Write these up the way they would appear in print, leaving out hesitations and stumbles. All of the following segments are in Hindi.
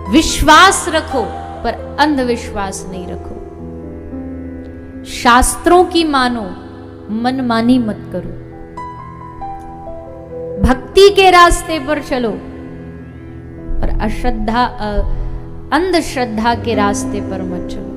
विश्वास रखो पर अंधविश्वास नहीं रखो। शास्त्रों की मानो, मनमानी मत करो। भक्ति के रास्ते पर चलो पर अंधश्रद्धा के रास्ते पर मत चलो।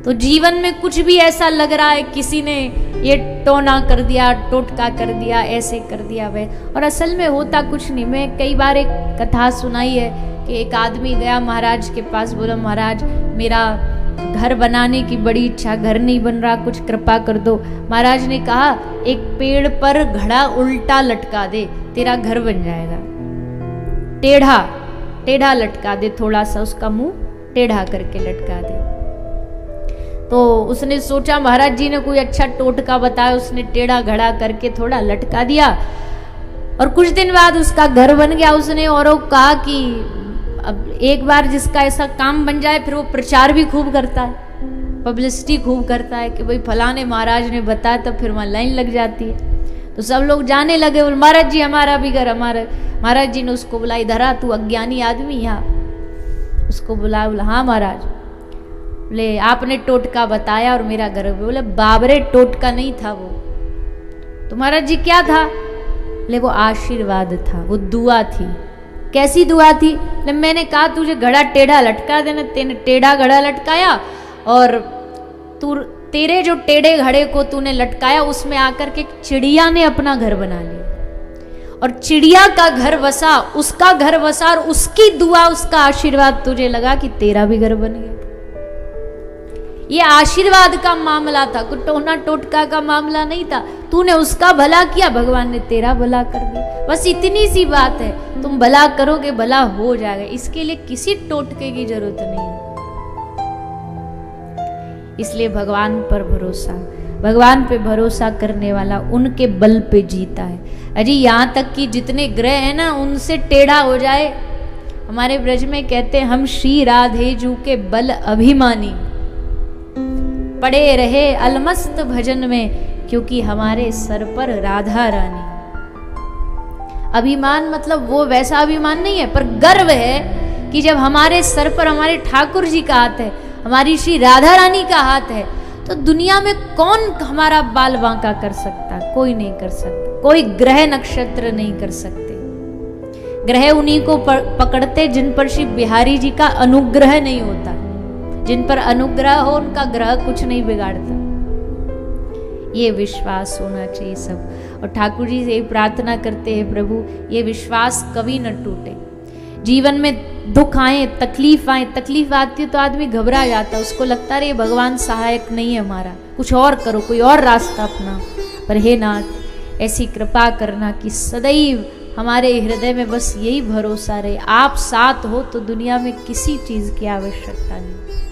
तो जीवन में कुछ भी ऐसा लग रहा है, किसी ने ये टोना कर दिया, टोटका कर दिया, ऐसे कर दिया वे, और असल में होता कुछ नहीं। मैं कई बार एक कथा सुनाई है कि एक आदमी गया महाराज के पास, बोला महाराज मेरा घर बनाने की बड़ी इच्छा, घर नहीं बन रहा, कुछ कृपा कर दो। महाराज ने कहा एक पेड़ पर घड़ा उल्टा लटका दे, तेरा घर बन जाएगा। टेढ़ा टेढ़ा लटका दे, थोड़ा सा उसका मुंह टेढ़ा करके लटका दे। तो उसने सोचा महाराज जी ने कोई अच्छा टोटका बताया, उसने टेढ़ा घड़ा करके थोड़ा लटका दिया और कुछ दिन बाद उसका घर बन गया। उसने औरों को कहा कि अब एक बार जिसका ऐसा काम बन जाए फिर वो प्रचार भी खूब करता है, पब्लिसिटी खूब करता है कि भाई फलाने महाराज ने बताया, तब फिर वहाँ लाइन लग जाती है। तो सब लोग जाने लगे, बोले महाराज जी हमारा भी घर, हमारा। महाराज जी ने उसको बुला, इधर आ, तू अज्ञानी आदमी यहाँ। उसको बुला, बोला हाँ महाराज। बोले आपने टोटका बताया और मेरा घर। बोले बाबरे टोटका नहीं था वो। तो महाराज जी क्या था? बोले वो आशीर्वाद था, वो दुआ थी। कैसी दुआ थी? मैंने कहा तुझे घड़ा टेढ़ा लटका देना, तेने टेढ़ा घड़ा लटकाया और तेरे जो टेढ़े घड़े को तूने लटकाया उसमें आकर के चिड़िया ने अपना घर बना लिया और चिड़िया का घर वसा, उसका घर वसा और उसकी दुआ, उसका आशीर्वाद तुझे लगा कि तेरा भी घर बन गया। ये आशीर्वाद का मामला था, कुछ टोना टोटका का मामला नहीं था। तूने उसका भला किया, भगवान ने तेरा भला कर दिया। बस इतनी सी बात है, तुम भला करोगे भला हो जाएगा। इसके लिए किसी टोटके की जरूरत नहीं है। इसलिए भगवान पर भरोसा, भगवान पे भरोसा करने वाला उनके बल पे जीता है। अजी यहाँ तक कि जितने ग्रह है ना उनसे टेढ़ा हो जाए, हमारे ब्रज में कहते हैं हम श्री राधे जू के बल अभिमानी, पड़े रहे अलमस्त भजन में क्योंकि हमारे सर पर राधा रानी। अभिमान मतलब वो वैसा अभिमान नहीं है, पर गर्व है कि जब हमारे सर पर हमारे ठाकुर जी का हाथ है, हमारी श्री राधा रानी का हाथ है, तो दुनिया में कौन हमारा बाल बांका कर सकता? कोई नहीं कर सकता, कोई ग्रह नक्षत्र नहीं कर सकते। ग्रह उन्हीं को पकड़ते जिन पर श्री बिहारी जी का अनुग्रह नहीं होता। जिन पर अनुग्रह हो उनका ग्रह कुछ नहीं बिगाड़ता। ये विश्वास होना चाहिए सब। और ठाकुर जी से प्रार्थना करते हैं प्रभु ये विश्वास कभी न टूटे। जीवन में दुख आए, तकलीफ आए, तकलीफ आती है तो आदमी घबरा जाता है, उसको लगता है ये भगवान सहायक नहीं है हमारा, कुछ और करो, कोई और रास्ता अपना। पर हे नाथ ऐसी कृपा करना कि सदैव हमारे हृदय में बस यही भरोसा रहे, आप साथ हो तो दुनिया में किसी चीज की आवश्यकता नहीं।